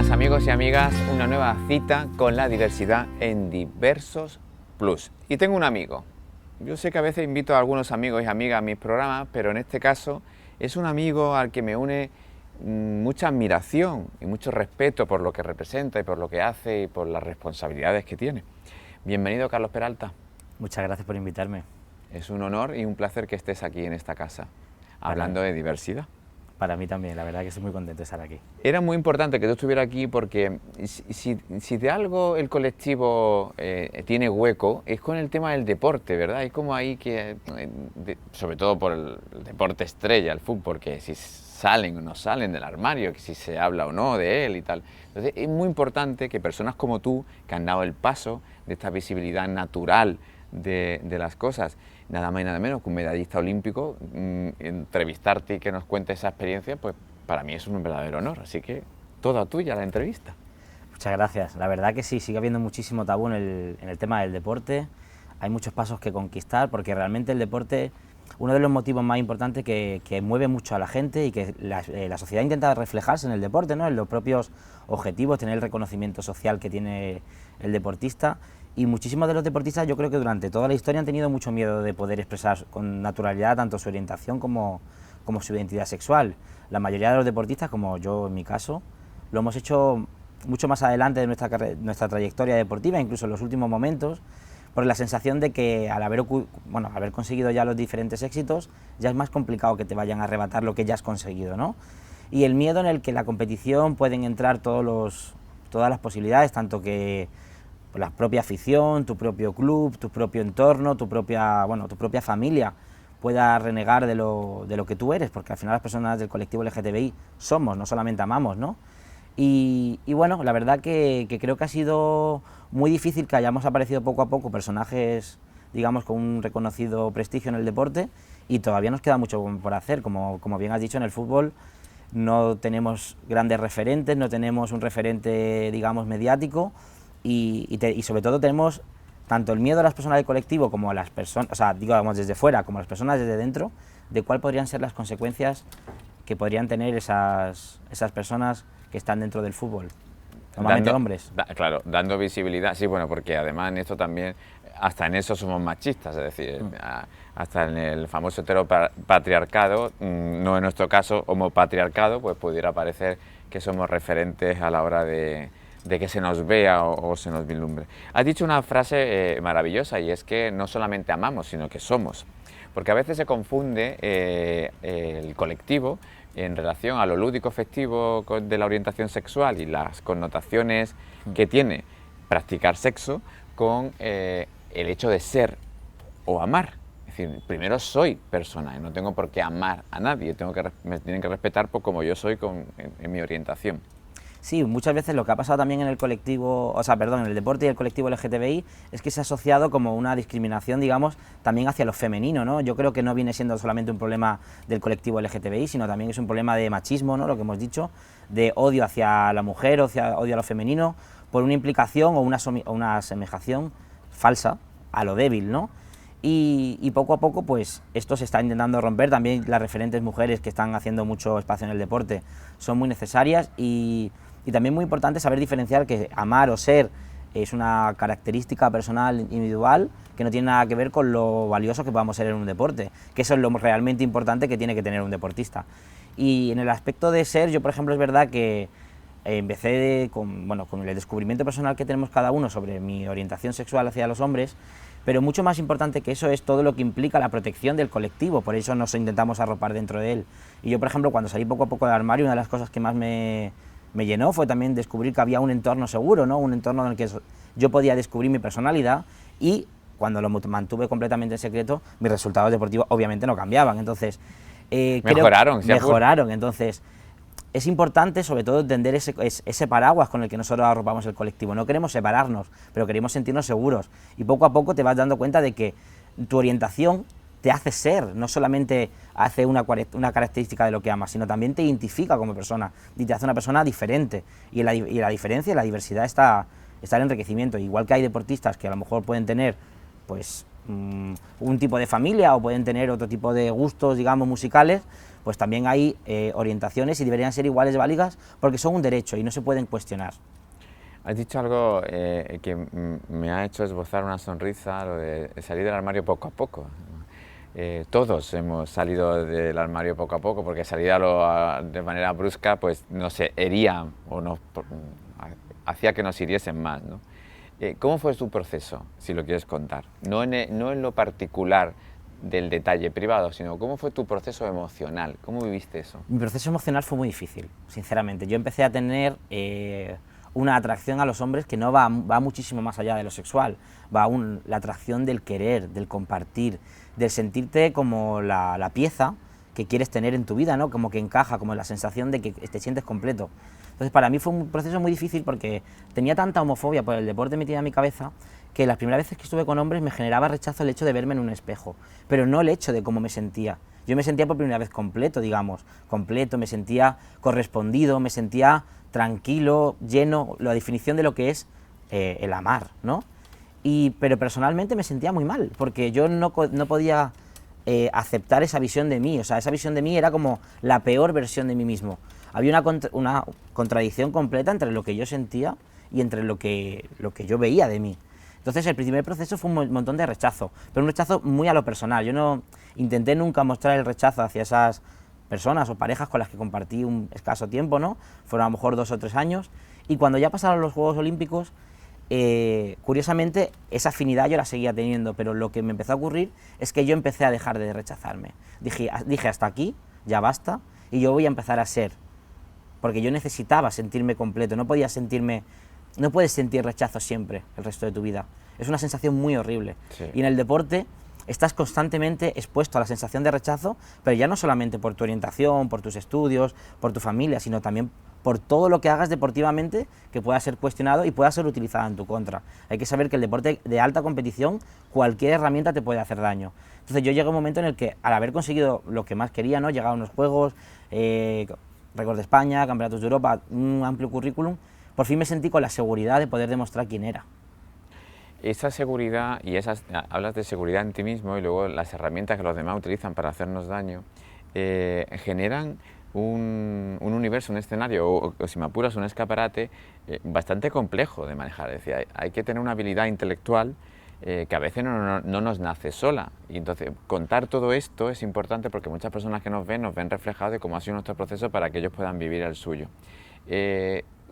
buenas amigos y amigas, una nueva cita con la diversidad en Diversos Plus. Y tengo un amigo. Yo sé que a veces invito a algunos amigos y amigas a mis programas, pero en este caso es un amigo al que me une mucha admiración y mucho respeto por lo que representa y por lo que hace y por las responsabilidades que tiene. Bienvenido, Carlos Peralta. Muchas gracias por invitarme. Es un honor y un placer que estés aquí en esta casa, hablando de diversidad. Para mí también, la verdad que estoy muy contento de estar aquí. Era muy importante que tú estuvieras aquí porque si de algo el colectivo tiene hueco es con el tema del deporte, ¿verdad? Es como ahí que, sobre todo por el deporte estrella, el fútbol, que si salen o no salen del armario, que si se habla o no de él y tal. Entonces es muy importante que personas como tú, que han dado el paso de esta visibilidad natural de las cosas, nada más y nada menos que un medallista olímpico, entrevistarte y que nos cuente esa experiencia, pues para mí es un verdadero honor, así que toda tuya la entrevista. Muchas gracias, la verdad que sí, sigue habiendo muchísimo tabú en el tema del deporte, hay muchos pasos que conquistar, porque realmente el deporte, uno de los motivos más importantes que mueve mucho a la gente y que la sociedad intenta reflejarse en el deporte, ¿no? En los propios objetivos, tener el reconocimiento social que tiene el deportista. Y muchísimos de los deportistas yo creo que durante toda la historia han tenido mucho miedo de poder expresar con naturalidad tanto su orientación como su identidad sexual. La mayoría de los deportistas, como yo en mi caso, lo hemos hecho mucho más adelante de nuestra trayectoria deportiva, incluso en los últimos momentos, por la sensación de que al haber conseguido ya los diferentes éxitos, ya es más complicado que te vayan a arrebatar lo que ya has conseguido, ¿no? Y el miedo en el que la competición pueden entrar todas las posibilidades, tanto que la propia afición, tu propio club, tu propio entorno, tu propia familia pueda renegar de lo que tú eres, porque al final las personas del colectivo LGTBI somos, no solamente amamos, ¿no? Y bueno, la verdad que creo que ha sido muy difícil que hayamos aparecido poco a poco personajes, digamos, con un reconocido prestigio en el deporte, y todavía nos queda mucho por hacer. Como bien has dicho, en el fútbol no tenemos grandes referentes, no tenemos un referente, digamos, mediático, y sobre todo tenemos tanto el miedo a las personas del colectivo como a las personas, o sea, digamos desde fuera, como a las personas desde dentro, de cuáles podrían ser las consecuencias que podrían tener esas personas que están dentro del fútbol, normalmente hombres. Claro, dando visibilidad, sí, bueno, porque además en esto también, hasta en eso somos machistas, es decir, hasta en el famoso heteropatriarcado, no en nuestro caso homopatriarcado, pues pudiera parecer que somos referentes a la hora de que se nos vea o se nos vislumbre. Has dicho una frase maravillosa, y es que no solamente amamos, sino que somos. Porque a veces se confunde el colectivo en relación a lo lúdico festivo de la orientación sexual y las connotaciones que tiene practicar sexo con el hecho de ser o amar. Es decir, primero soy persona y no tengo por qué amar a nadie, me tienen que respetar por como yo soy en mi orientación. Sí, muchas veces lo que ha pasado también en el colectivo, en el deporte y el colectivo LGTBI es que se ha asociado como una discriminación, digamos, también hacia lo femenino, ¿no? Yo creo que no viene siendo solamente un problema del colectivo LGTBI, sino también es un problema de machismo, ¿no? Lo que hemos dicho, de odio hacia la mujer, odio a lo femenino, por una implicación o una asemejación falsa a lo débil, ¿no? Y poco a poco, pues, esto se está intentando romper. También las referentes mujeres que están haciendo mucho espacio en el deporte son muy necesarias, y también muy importante saber diferenciar que amar o ser es una característica personal, individual, que no tiene nada que ver con lo valioso que podamos ser en un deporte, que eso es lo realmente importante que tiene que tener un deportista. Y en el aspecto de ser, yo por ejemplo, es verdad que empecé con el descubrimiento personal que tenemos cada uno sobre mi orientación sexual hacia los hombres, pero mucho más importante que eso es todo lo que implica la protección del colectivo, por eso nos intentamos arropar dentro de él. Y yo, por ejemplo, cuando salí poco a poco del armario, una de las cosas que más me llenó fue también descubrir que había un entorno seguro, ¿no? Un entorno en el que yo podía descubrir mi personalidad, y cuando lo mantuve completamente en secreto, mis resultados deportivos obviamente no cambiaban. Entonces, mejoraron. Entonces, es importante sobre todo entender ese paraguas con el que nosotros arropamos el colectivo. No queremos separarnos, pero queremos sentirnos seguros, y poco a poco te vas dando cuenta de que tu orientación te hace ser, no solamente hace una característica de lo que amas, sino también te identifica como persona y te hace una persona diferente. Y la diferencia y la diversidad está el enriquecimiento. Igual que hay deportistas que a lo mejor pueden tener pues un tipo de familia o pueden tener otro tipo de gustos, digamos, musicales, pues también hay orientaciones y deberían ser iguales de válidas porque son un derecho y no se pueden cuestionar. Has dicho algo que me ha hecho esbozar una sonrisa, lo de salir del armario poco a poco. Todos hemos salido del armario poco a poco, porque salir de manera brusca pues nos hería o hacía que nos hiriesen más, ¿no? ¿Cómo fue tu proceso, si lo quieres contar? No en lo particular del detalle privado, sino cómo fue tu proceso emocional, cómo viviste eso. Mi proceso emocional fue muy difícil, sinceramente. Yo empecé a tener una atracción a los hombres que no va muchísimo más allá de lo sexual, la atracción del querer, del compartir, del sentirte como la pieza que quieres tener en tu vida, ¿no? Como que encaja, como la sensación de que te sientes completo. Entonces para mí fue un proceso muy difícil porque tenía tanta homofobia por el deporte metida en mi cabeza que las primeras veces que estuve con hombres me generaba rechazo el hecho de verme en un espejo, pero no el hecho de cómo me sentía. Yo me sentía por primera vez completo, digamos, completo, me sentía correspondido, me sentía tranquilo, lleno, la definición de lo que es el amar, ¿no? Pero personalmente me sentía muy mal, porque yo no podía aceptar esa visión de mí, o sea, esa visión de mí era como la peor versión de mí mismo. Había una contradicción completa entre lo que yo sentía y entre lo que yo veía de mí. Entonces el primer proceso fue un montón de rechazo, pero un rechazo muy a lo personal. Yo no intenté nunca mostrar el rechazo hacia esas personas o parejas con las que compartí un escaso tiempo, ¿no? Fueron a lo mejor 2 o 3 años, y cuando ya pasaron los Juegos Olímpicos, curiosamente esa afinidad yo la seguía teniendo, pero lo que me empezó a ocurrir es que yo empecé a dejar de rechazarme. Dije hasta aquí, ya basta, y yo voy a empezar a ser, porque yo necesitaba sentirme completo, no puedes sentir rechazo siempre el resto de tu vida, es una sensación muy horrible. Sí. Y en el deporte estás constantemente expuesto a la sensación de rechazo, pero ya no solamente por tu orientación, por tus estudios, por tu familia, sino también por todo lo que hagas deportivamente que pueda ser cuestionado y pueda ser utilizado en tu contra. Hay que saber que el deporte de alta competición, cualquier herramienta te puede hacer daño. Entonces yo llegué a un momento en el que, al haber conseguido lo que más quería, ¿no? Llegar a unos juegos, récord de España, campeonatos de Europa, un amplio currículum, por fin me sentí con la seguridad de poder demostrar quién era. Esa seguridad, hablas de seguridad en ti mismo y luego las herramientas que los demás utilizan para hacernos daño, generan un universo, un escenario, o si me apuras, un escaparate bastante complejo de manejar. Es decir, hay que tener una habilidad intelectual que a veces no nos nace sola. Y entonces, contar todo esto es importante porque muchas personas que nos ven reflejados de cómo ha sido nuestro proceso para que ellos puedan vivir el suyo.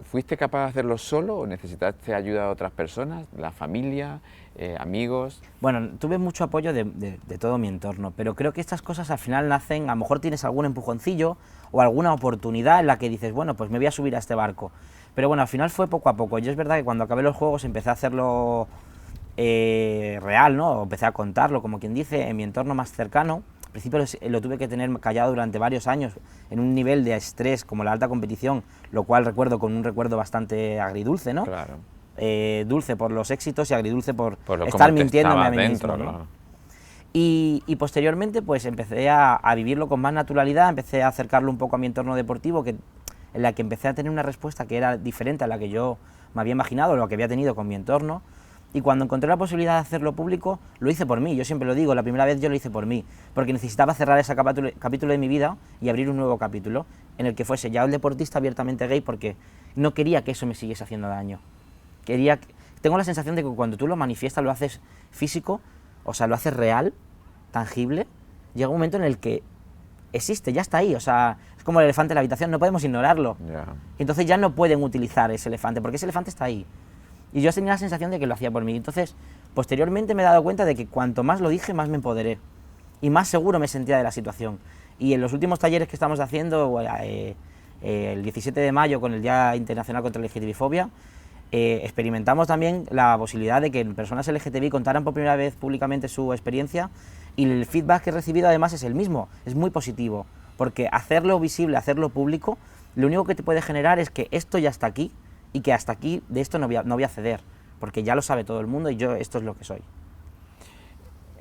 ¿Fuiste capaz de hacerlo solo o necesitaste ayuda de otras personas, la familia, amigos? Bueno, tuve mucho apoyo de todo mi entorno, pero creo que estas cosas al final nacen, a lo mejor tienes algún empujoncillo o alguna oportunidad en la que dices, bueno, pues me voy a subir a este barco. Pero bueno, al final fue poco a poco. Yo es verdad que cuando acabé los juegos empecé a hacerlo real, ¿no? Empecé a contarlo, como quien dice, en mi entorno más cercano. Al principio lo tuve que tener callado durante varios años, en un nivel de estrés como la alta competición, lo cual recuerdo con un recuerdo bastante agridulce, ¿no? Claro. Dulce por los éxitos y agridulce por lo estar mintiéndome a mí dentro, mismo, ¿no? Claro. Y posteriormente pues empecé a vivirlo con más naturalidad, empecé a acercarlo un poco a mi entorno deportivo, en la que empecé a tener una respuesta que era diferente a la que yo me había imaginado, lo que había tenido con mi entorno. Y cuando encontré la posibilidad de hacerlo público, lo hice por mí. Yo siempre lo digo, la primera vez yo lo hice por mí, porque necesitaba cerrar ese capítulo de mi vida y abrir un nuevo capítulo en el que fuese ya un deportista abiertamente gay, porque no quería que eso me siguiese haciendo daño. Tengo la sensación de que cuando tú lo manifiestas, lo haces físico, o sea, lo haces real, tangible, llega un momento en el que existe, ya está ahí, o sea, es como el elefante en la habitación, no podemos ignorarlo. Yeah. Entonces ya no pueden utilizar ese elefante, porque ese elefante está ahí. Y yo tenía la sensación de que lo hacía por mí. Entonces, posteriormente me he dado cuenta de que cuanto más lo dije, más me empoderé. Y más seguro me sentía de la situación. Y en los últimos talleres que estamos haciendo, el 17 de mayo, con el Día Internacional contra la LGTBI-fobia, experimentamos también la posibilidad de que personas LGTBI contaran por primera vez públicamente su experiencia, y el feedback que he recibido además es el mismo, es muy positivo, porque hacerlo visible, hacerlo público, lo único que te puede generar es que esto ya está aquí, y que hasta aquí de esto no voy a ceder, porque ya lo sabe todo el mundo y yo esto es lo que soy.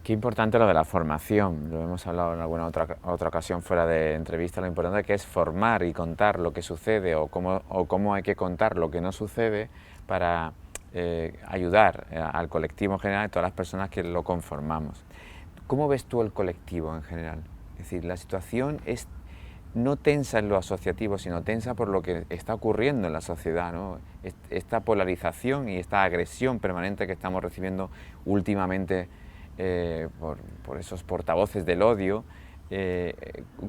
Qué importante lo de la formación, lo hemos hablado en alguna otra ocasión fuera de entrevista, lo importante que es formar y contar lo que sucede o cómo hay que contar lo que no sucede para ayudar al colectivo en general y a todas las personas que lo conformamos. ¿Cómo ves tú el colectivo en general? Es decir, la situación es no tensa en lo asociativo, sino tensa por lo que está ocurriendo en la sociedad, ¿no? Esta polarización y esta agresión permanente que estamos recibiendo últimamente por esos portavoces del odio.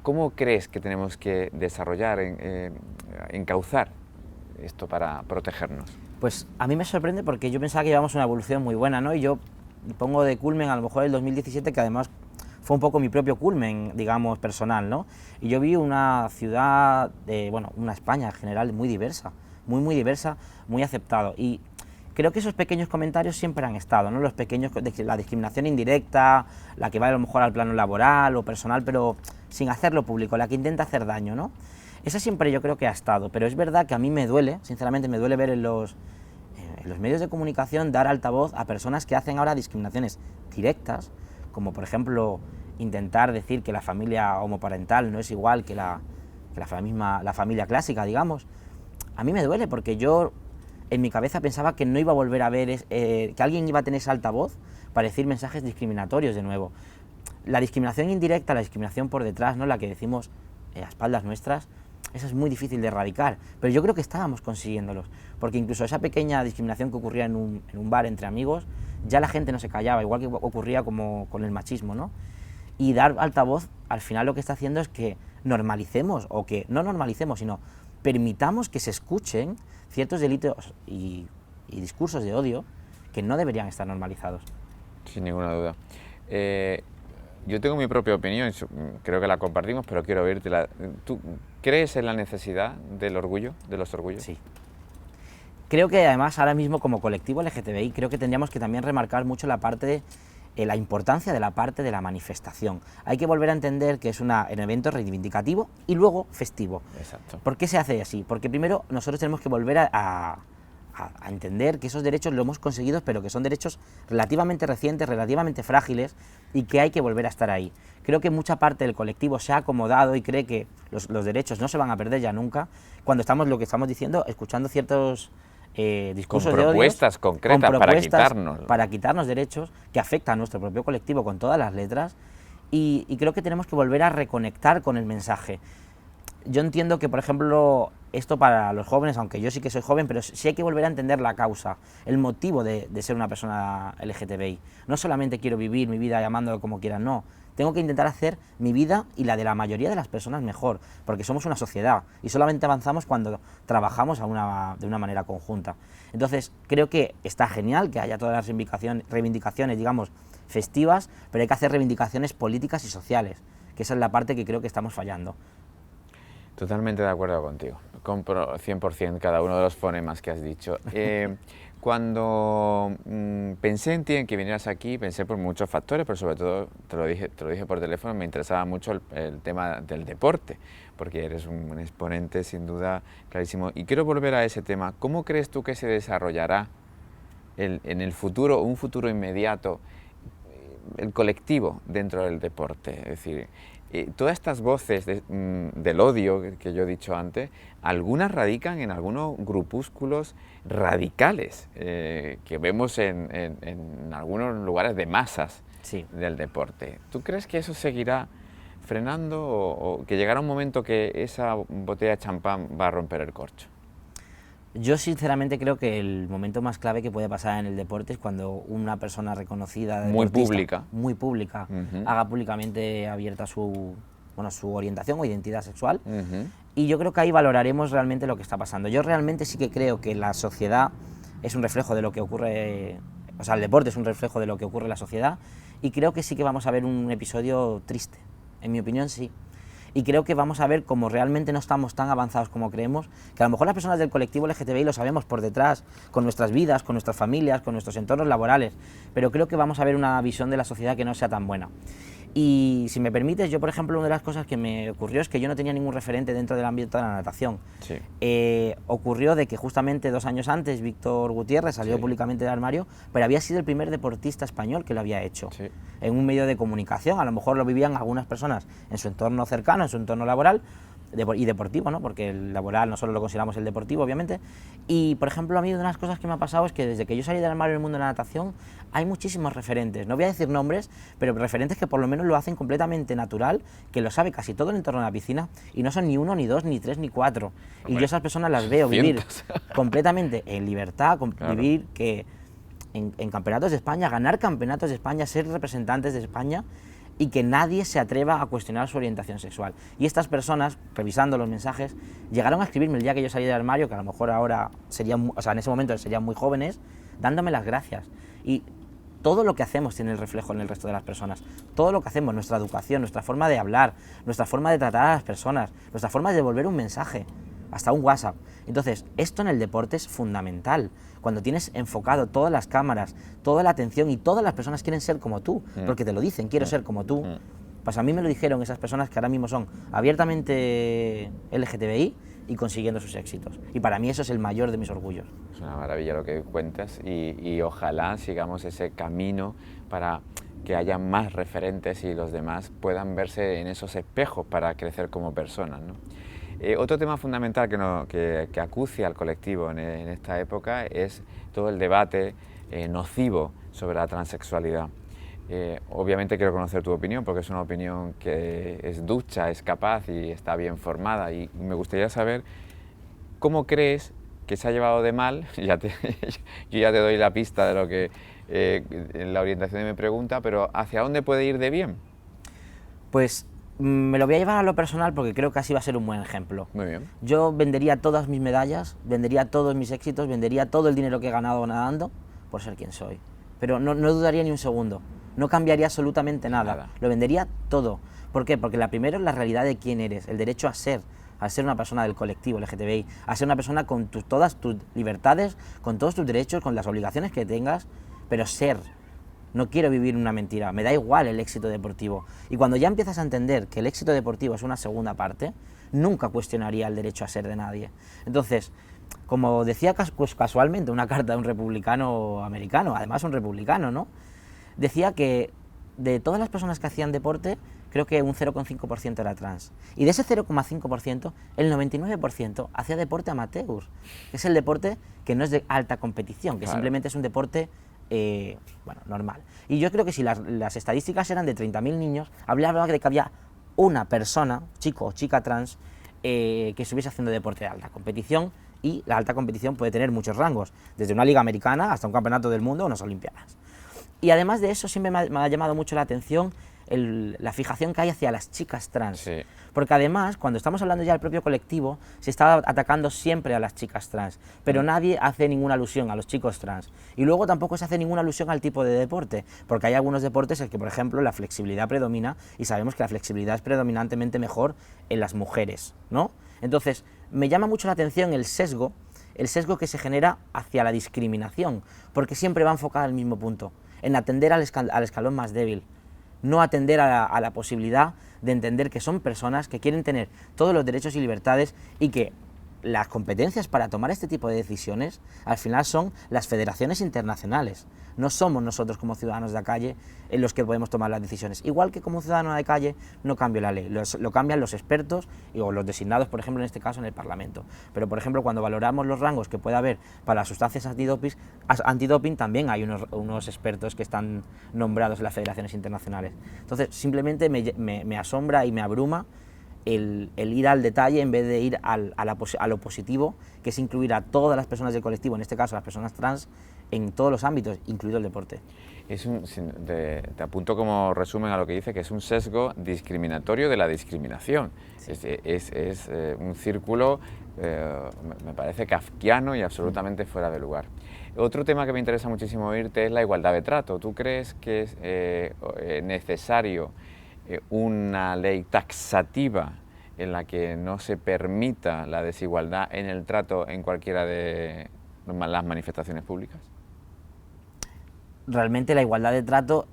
¿Cómo crees que tenemos que desarrollar, encauzar esto para protegernos? Pues a mí me sorprende porque yo pensaba que llevamos una evolución muy buena, ¿no? Y yo pongo de culmen a lo mejor el 2017, que además fue un poco mi propio culmen, digamos, personal, ¿no? Y yo vi una ciudad, bueno, una España en general muy diversa, muy diversa, muy aceptado. Y creo que esos pequeños comentarios siempre han estado, ¿no? Los pequeños, la discriminación indirecta, la que va a lo mejor al plano laboral o personal, pero sin hacerlo público, la que intenta hacer daño, ¿no? Esa siempre yo creo que ha estado, pero es verdad que a mí me duele, sinceramente me duele ver en los medios de comunicación dar altavoz a personas que hacen ahora discriminaciones directas, como por ejemplo intentar decir que la familia homoparental no es igual que la familia clásica, digamos. A mí me duele porque yo en mi cabeza pensaba que no iba a volver a ver, que alguien iba a tener ese altavoz para decir mensajes discriminatorios de nuevo. La discriminación indirecta, la discriminación por detrás, ¿no? La que decimos a espaldas nuestras, eso es muy difícil de erradicar, pero yo creo que estábamos consiguiéndolos, porque incluso esa pequeña discriminación que ocurría en un bar entre amigos, ya la gente no se callaba, igual que ocurría como con el machismo, ¿no? Y dar altavoz, al final lo que está haciendo es que normalicemos, o que no normalicemos, sino permitamos que se escuchen ciertos delitos y discursos de odio que no deberían estar normalizados. Sin ninguna duda. Yo tengo mi propia opinión, creo que la compartimos, pero quiero oírtela. ¿Tú crees en la necesidad del orgullo, de los orgullos? Sí. Creo que además ahora mismo como colectivo LGTBI creo que tendríamos que también remarcar mucho la importancia de la parte de la manifestación. Hay que volver a entender que es un evento reivindicativo y luego festivo. Exacto. ¿Por qué se hace así? Porque primero nosotros tenemos que volver a entender que esos derechos lo hemos conseguido, pero que son derechos relativamente recientes, relativamente frágiles y que hay que volver a estar ahí. Creo que mucha parte del colectivo se ha acomodado y cree que los derechos no se van a perder ya nunca, cuando estamos, lo que estamos diciendo, escuchando ciertos discursos de odio, propuestas concretas para quitarnos derechos que afectan a nuestro propio colectivo con todas las letras, y creo que tenemos que volver a reconectar con el mensaje. Yo entiendo que, por ejemplo, esto para los jóvenes, aunque yo sí que soy joven, pero sí hay que volver a entender la causa, el motivo de ser una persona LGTBI. No solamente quiero vivir mi vida llamándolo como quiera, no. Tengo que intentar hacer mi vida y la de la mayoría de las personas mejor, porque somos una sociedad y solamente avanzamos cuando trabajamos de una manera conjunta. Entonces, creo que está genial que haya todas las reivindicaciones, digamos, festivas, pero hay que hacer reivindicaciones políticas y sociales, que esa es la parte que creo que estamos fallando. Totalmente de acuerdo contigo, compro 100% cada uno de los fonemas que has dicho. Cuando pensé en ti, en que vinieras aquí, pensé por muchos factores, pero sobre todo, te lo dije por teléfono, me interesaba mucho el tema del deporte, porque eres un exponente sin duda clarísimo. Y quiero volver a ese tema. ¿Cómo crees tú que se desarrollará en el futuro, un futuro inmediato, el colectivo dentro del deporte? Es decir, todas estas voces del odio que yo he dicho antes, algunas radican en algunos grupúsculos radicales que vemos en algunos lugares de masas del deporte. ¿Tú crees que eso seguirá frenando o que llegará un momento que esa botella de champán va a romper el corcho? Yo sinceramente creo que el momento más clave que puede pasar en el deporte es cuando una persona reconocida, muy pública, haga públicamente abierta su orientación o identidad sexual, y yo creo que ahí valoraremos realmente lo que está pasando. Yo realmente sí que creo que la sociedad es un reflejo de lo que ocurre, o sea, el deporte es un reflejo de lo que ocurre en la sociedad, y creo que sí que vamos a ver un episodio triste, en mi opinión sí. Y creo que vamos a ver cómo realmente no estamos tan avanzados como creemos, que a lo mejor las personas del colectivo LGTBI lo sabemos por detrás, con nuestras vidas, con nuestras familias, con nuestros entornos laborales, pero creo que vamos a ver una visión de la sociedad que no sea tan buena. Y si me permites, yo por ejemplo, una de las cosas que me ocurrió es que yo no tenía ningún referente dentro del ámbito de la natación. Ocurrió de que justamente 2 años antes Víctor Gutiérrez salió públicamente del armario, pero había sido el primer deportista español que lo había hecho en un medio de comunicación. A lo mejor lo vivían algunas personas en su entorno cercano, en su entorno laboral, y deportivo, ¿no? Porque el laboral nosotros lo consideramos el deportivo, obviamente. Y, por ejemplo, a mí una de las cosas que me ha pasado es que desde que yo salí del armario en el mundo de la natación, hay muchísimos referentes. No voy a decir nombres, pero referentes que por lo menos lo hacen completamente natural, que lo sabe casi todo el entorno de la piscina, y no son ni uno, ni dos, ni tres, ni cuatro. Y yo esas personas las veo vivir completamente en libertad, vivir que en campeonatos de España, ganar campeonatos de España, ser representantes de España, y que nadie se atreva a cuestionar su orientación sexual. Y estas personas, revisando los mensajes, llegaron a escribirme el día que yo salí del armario, que a lo mejor ahora serían, o sea, en ese momento serían muy jóvenes, dándome las gracias. Y todo lo que hacemos tiene el reflejo en el resto de las personas. Todo lo que hacemos, nuestra educación, nuestra forma de hablar, nuestra forma de tratar a las personas, nuestra forma de devolver un mensaje, hasta un WhatsApp. Entonces, esto en el deporte es fundamental. Cuando tienes enfocado todas las cámaras, toda la atención y todas las personas quieren ser como tú, porque te lo dicen, quiero ser como tú. Pues a mí me lo dijeron esas personas que ahora mismo son abiertamente LGTBI y consiguiendo sus éxitos. Y para mí eso es el mayor de mis orgullos. Es una maravilla lo que cuentas y ojalá sigamos ese camino para que haya más referentes y los demás puedan verse en esos espejos para crecer como personas, ¿no? Otro tema fundamental que acucia al colectivo en esta época es todo el debate nocivo sobre la transexualidad. Obviamente quiero conocer tu opinión porque es una opinión que es ducha, es capaz y está bien formada, y me gustaría saber cómo crees que se ha llevado de mal. Yo ya te doy la pista de lo que la orientación de mi pregunta, pero ¿hacia dónde puede ir de bien? Pues me lo voy a llevar a lo personal porque creo que así va a ser un buen ejemplo. Muy bien. Yo vendería todas mis medallas, vendería todos mis éxitos, vendería todo el dinero que he ganado nadando por ser quien soy. Pero no dudaría ni un segundo, no cambiaría absolutamente nada. Lo vendería todo. ¿Por qué? Porque la primera es la realidad de quién eres, el derecho a ser una persona del colectivo LGTBI, a ser una persona con todas tus libertades, con todos tus derechos, con las obligaciones que tengas, pero ser. No quiero vivir una mentira, me da igual el éxito deportivo. Y cuando ya empiezas a entender que el éxito deportivo es una segunda parte, nunca cuestionaría el derecho a ser de nadie. Entonces, como decía pues casualmente una carta de un republicano americano, además un republicano, ¿no? Decía que de todas las personas que hacían deporte, creo que un 0,5% era trans. Y de ese 0,5%, el 99% hacía deporte amateur, que es el deporte que no es de alta competición, que simplemente es un deporte bueno, normal. Y yo creo que si las estadísticas eran de 30.000 niños, hablaba de que había una persona, chico o chica trans, que estuviese haciendo deporte de alta competición, y la alta competición puede tener muchos rangos, desde una liga americana hasta un campeonato del mundo o unas olimpiadas. Y además de eso siempre me ha llamado mucho la atención la fijación que hay hacia las chicas trans. Sí. Porque además, cuando estamos hablando ya del propio colectivo, se está atacando siempre a las chicas trans, pero nadie hace ninguna alusión a los chicos trans. Y luego tampoco se hace ninguna alusión al tipo de deporte, porque hay algunos deportes en que, por ejemplo, la flexibilidad predomina, y sabemos que la flexibilidad es predominantemente mejor en las mujeres, ¿no? Entonces, me llama mucho la atención el sesgo que se genera hacia la discriminación, porque siempre va enfocada al mismo punto, en atender al escalón más débil. No atender a la posibilidad de entender que son personas que quieren tener todos los derechos y libertades, y que las competencias para tomar este tipo de decisiones al final son las federaciones internacionales. No somos nosotros como ciudadanos de la calle en los que podemos tomar las decisiones. Igual que como ciudadano de calle no cambio la ley, lo cambian los expertos o los designados, por ejemplo, en este caso en el Parlamento. Pero, por ejemplo, cuando valoramos los rangos que puede haber para las sustancias antidoping, también hay unos expertos que están nombrados en las federaciones internacionales. Entonces, simplemente me asombra y me abruma el ir al detalle en vez de ir a lo positivo, que es incluir a todas las personas del colectivo, en este caso las personas trans, en todos los ámbitos, incluido el deporte. Te apunto como resumen a lo que dice, que es un sesgo discriminatorio de la discriminación. Sí. Es un círculo, me parece kafkiano y absolutamente fuera de lugar. Otro tema que me interesa muchísimo oírte es la igualdad de trato. ¿Tú crees que es necesario una ley taxativa en la que no se permita la desigualdad en el trato en cualquiera de las manifestaciones públicas? Realmente la igualdad de trato,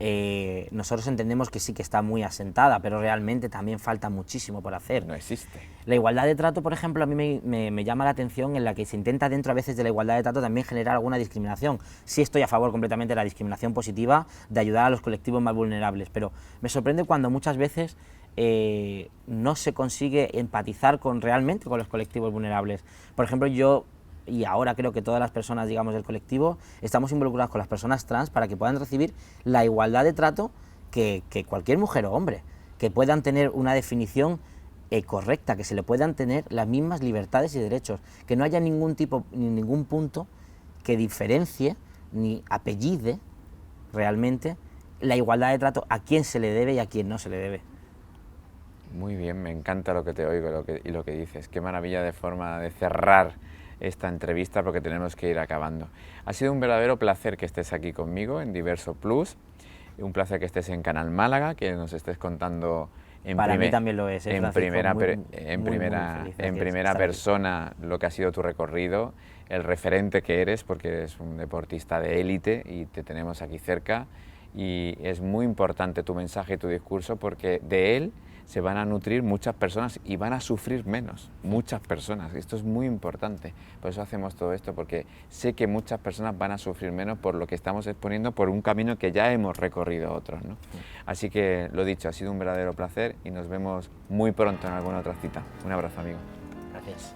nosotros entendemos que sí que está muy asentada, pero realmente también falta muchísimo por hacer. No existe. La igualdad de trato, por ejemplo, a mí me llama la atención en la que se intenta dentro a veces de la igualdad de trato también generar alguna discriminación. Sí estoy a favor completamente de la discriminación positiva, de ayudar a los colectivos más vulnerables, pero me sorprende cuando muchas veces no se consigue empatizar realmente con los colectivos vulnerables. Por ejemplo, yo, y ahora creo que todas las personas, digamos, del colectivo, estamos involucrados con las personas trans para que puedan recibir la igualdad de trato que cualquier mujer o hombre, que puedan tener una definición correcta, que se le puedan tener las mismas libertades y derechos, que no haya ningún tipo ni ningún punto que diferencie ni apellide realmente la igualdad de trato a quién se le debe y a quién no se le debe. Muy bien, me encanta lo que te oigo y lo que dices. Qué maravilla de forma de cerrar esta entrevista porque tenemos que ir acabando. Ha sido un verdadero placer que estés aquí conmigo en Diverso Plus, un placer que estés en Canal Málaga, que nos estés contando Para mí también lo es, en primera persona lo que ha sido tu recorrido, el referente que eres, porque eres un deportista de élite y te tenemos aquí cerca, y es muy importante tu mensaje y tu discurso porque de él se van a nutrir muchas personas y van a sufrir menos, muchas personas. Esto es muy importante, por eso hacemos todo esto, porque sé que muchas personas van a sufrir menos por lo que estamos exponiendo, por un camino que ya hemos recorrido otros, ¿no? Así que, lo dicho, ha sido un verdadero placer y nos vemos muy pronto en alguna otra cita. Un abrazo, amigo. Gracias.